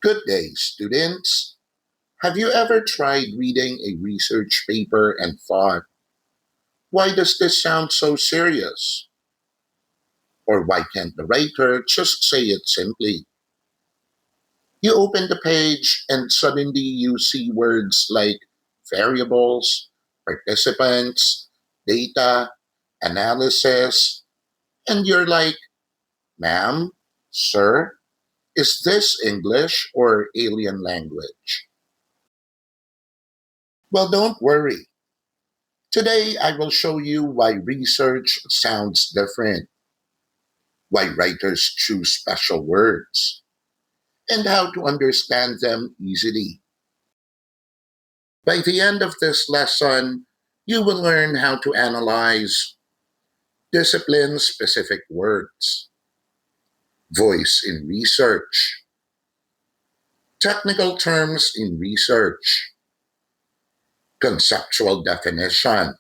Good day, students. Have you ever tried reading a research paper and thought, why does this sound so serious? Or why can't the writer just say it simply? You open the page and suddenly you see words like variables, participants, data, analysis, and you're like, ma'am, sir, is this English or alien language? Well, don't worry. Today, I will show you why research sounds different, why writers choose special words, and how to understand them easily. By the end of this lesson, you will learn how to analyze discipline specific words, voice in research, technical terms in research, conceptual definition,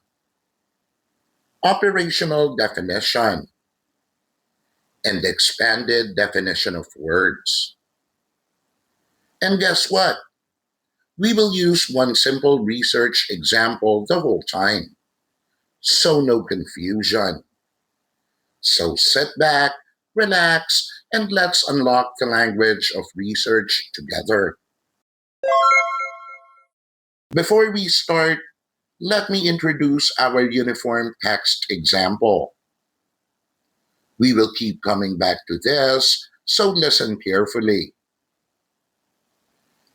operational definition, and expanded definition of words. And guess what? We will use one simple research example the whole time, so no confusion. So sit back, relax, and let's unlock the language of research together. Before we start, let me introduce our uniform text example. We will keep coming back to this, so listen carefully.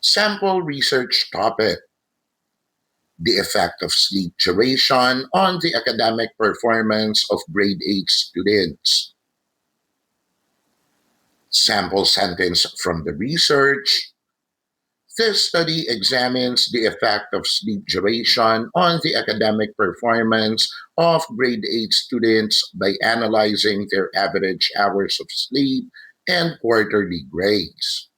Sample research topic: the effect of sleep duration on the academic performance of grade 8 students. Sample sentence from the research: this study examines the effect of sleep duration on the academic performance of grade 8 students by analyzing their average hours of sleep and quarterly grades.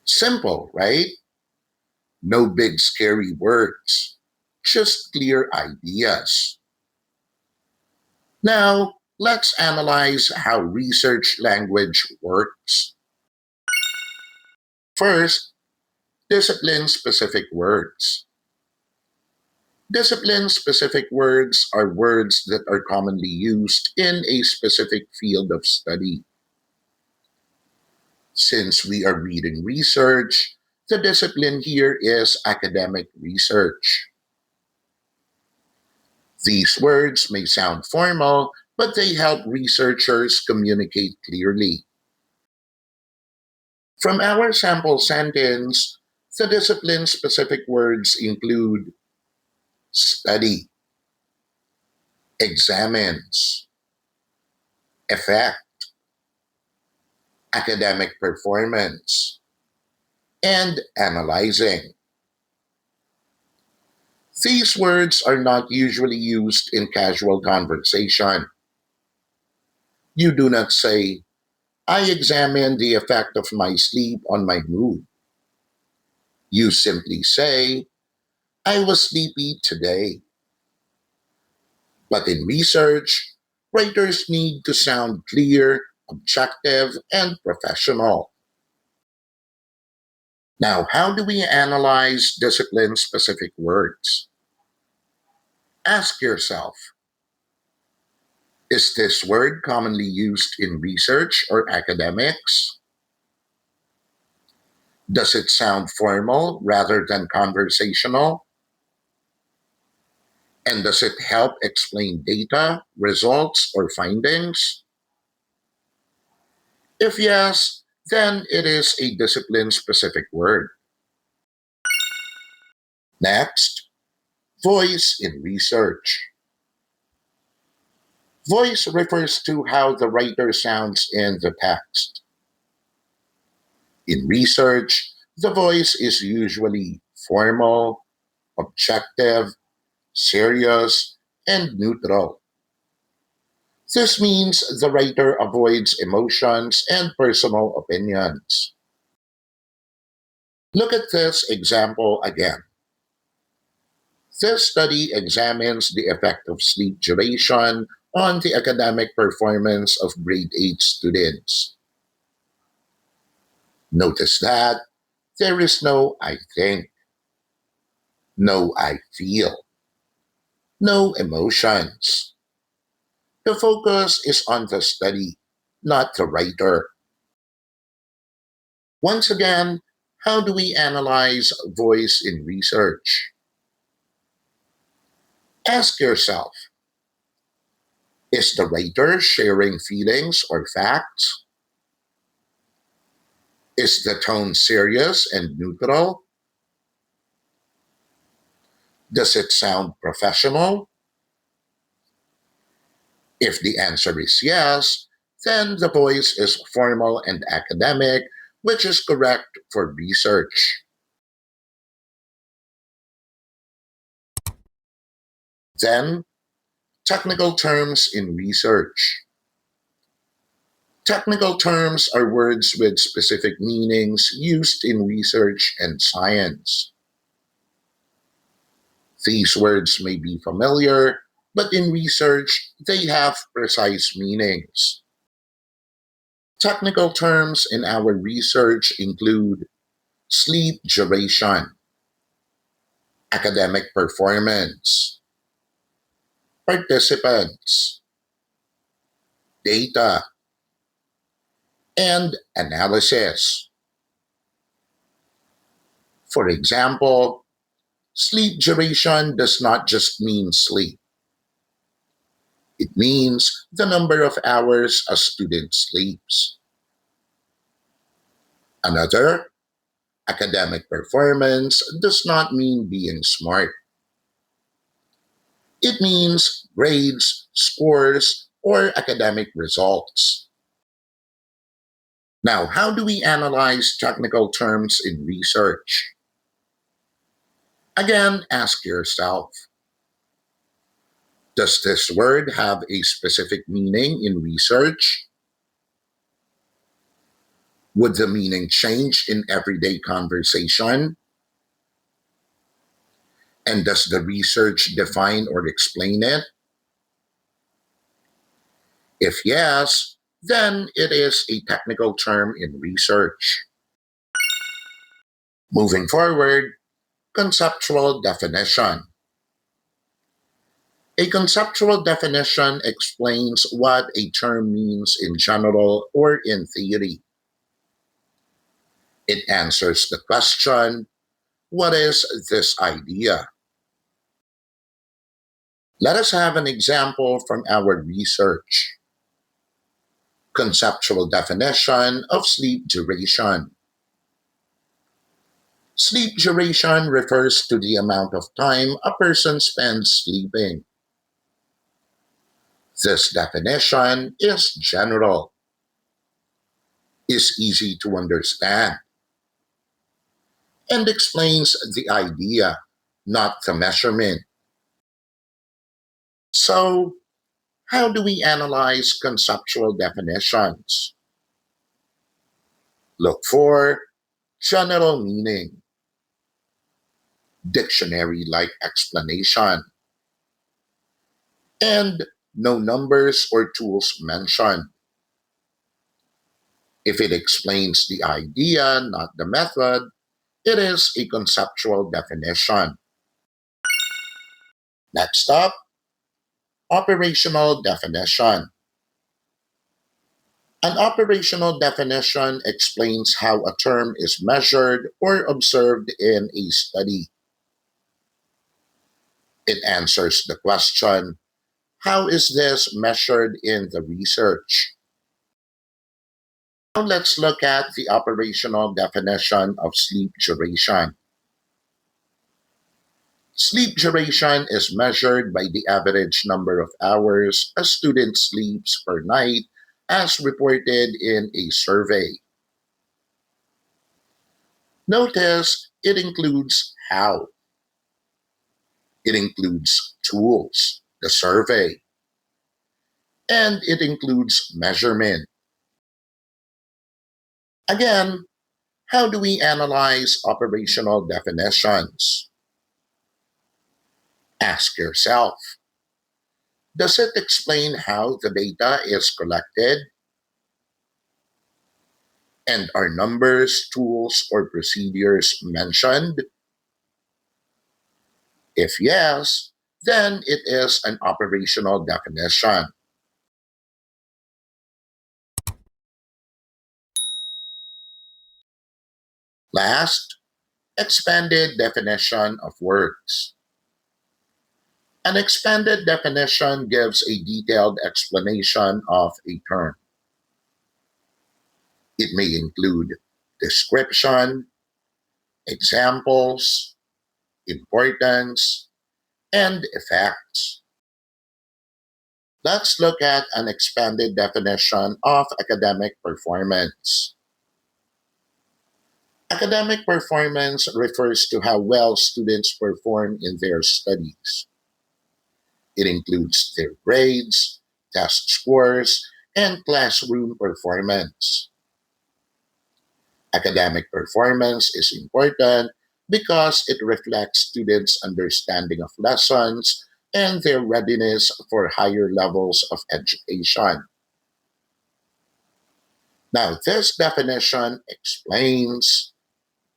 Simple, right? No big scary words, just clear ideas. Now, let's analyze how research language works. First, discipline-specific words. Discipline-specific words are words that are commonly used in a specific field of study. Since we are reading research, the discipline here is academic research. These words may sound formal, but they help researchers communicate clearly. From our sample sentence, the discipline-specific words include study, examines, effect, academic performance, and analyzing. These words are not usually used in casual conversation. You do not say, I examine the effect of my sleep on my mood. You simply say, I was sleepy today. But in research, writers need to sound clear, objective, and professional. Now, how do we analyze discipline-specific words? Ask yourself, is this word commonly used in research or academics? Does it sound formal rather than conversational? And does it help explain data, results, or findings? If yes, then it is a discipline-specific word. Next, voice in research. Voice refers to how the writer sounds in the text. In research, the voice is usually formal, objective, serious, and neutral. This means the writer avoids emotions and personal opinions. Look at this example again. This study examines the effect of sleep duration on the academic performance of grade 8 students. Notice that there is no I think, no I feel, no emotions. The focus is on the study, not the writer. Once again, how do we analyze voice in research? Ask yourself, is the writer sharing feelings or facts? Is the tone serious and neutral? Does it sound professional? If the answer is yes, then the voice is formal and academic, which is correct for research. Then, technical terms in research. Technical terms are words with specific meanings used in research and science. These words may be familiar, but in research, they have precise meanings. Technical terms in our research include sleep duration, academic performance, participants, data, and analysis. For example, sleep duration does not just mean sleep. It means the number of hours a student sleeps. Another, academic performance does not mean being smart. It means grades, scores, or academic results. Now, how do we analyze technical terms in research? Again, ask yourself, does this word have a specific meaning in research? Would the meaning change in everyday conversation? And does the research define or explain it? If yes, then it is a technical term in research. Moving forward, conceptual definition. A conceptual definition explains what a term means in general or in theory. It answers the question, what is this idea? Let us have an example from our research. Conceptual definition of sleep duration. Sleep duration refers to the amount of time a person spends sleeping. This definition is general, is easy to understand, and explains the idea, not the measurement. So, how do we analyze conceptual definitions? Look for general meaning, dictionary like explanation, and no numbers or tools mentioned. If it explains the idea, not the method, it is a conceptual definition. Next up, operational definition. An operational definition explains how a term is measured or observed in a study. It answers the question, how is this measured in the research? Now let's look at the operational definition of sleep duration. Sleep duration is measured by the average number of hours a student sleeps per night as reported in a survey. Notice it includes how. It includes tools, the survey, and it includes measurement. Again, how do we analyze operational definitions? Ask yourself, does it explain how the data is collected? And are numbers, tools, or procedures mentioned? If yes, then it is an operational definition. Last, expanded definition of words. An expanded definition gives a detailed explanation of a term. It may include description, examples, importance, and effects. Let's look at an expanded definition of academic performance. Academic performance refers to how well students perform in their studies. It includes their grades, test scores, and classroom performance. Academic performance is important because it reflects students' understanding of lessons and their readiness for higher levels of education. Now, this definition explains,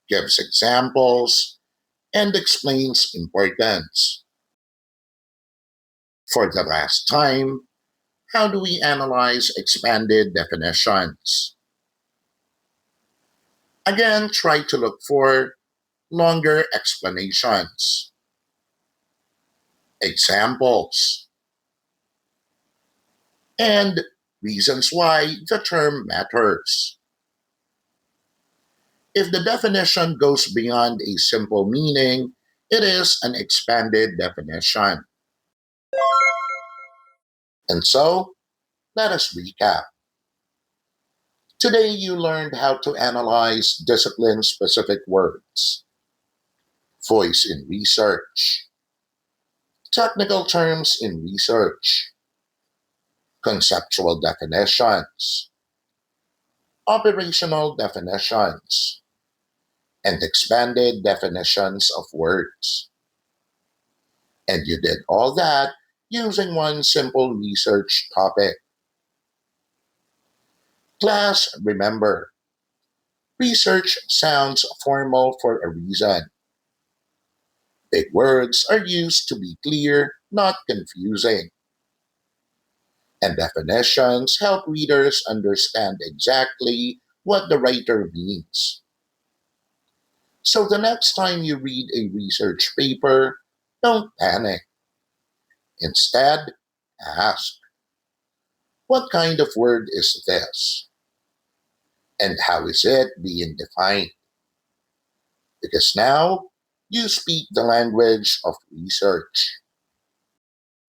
gives examples, and explains importance. For the last time, how do we analyze expanded definitions? Again, try to look for longer explanations, examples, and reasons why the term matters. If the definition goes beyond a simple meaning, it is an expanded definition. And so, let us recap. Today, you learned how to analyze discipline specific words, voice in research, technical terms in research, conceptual definitions, operational definitions, and expanded definitions of words. And you did all that using one simple research topic. Class, remember, research sounds formal for a reason. Big words are used to be clear, not confusing. And definitions help readers understand exactly what the writer means. So the next time you read a research paper, don't panic. Instead, ask, what kind of word is this? And how is it being defined? Because now you speak the language of research.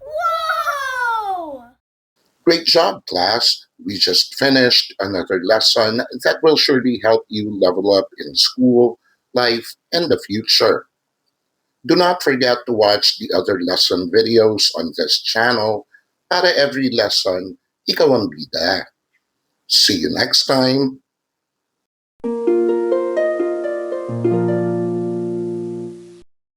Whoa! Great job, class. We just finished another lesson that will surely help you level up in school, life, and the future. Do not forget to watch the other lesson videos on this channel. Para every lesson, ikaw ang bida. See you next time.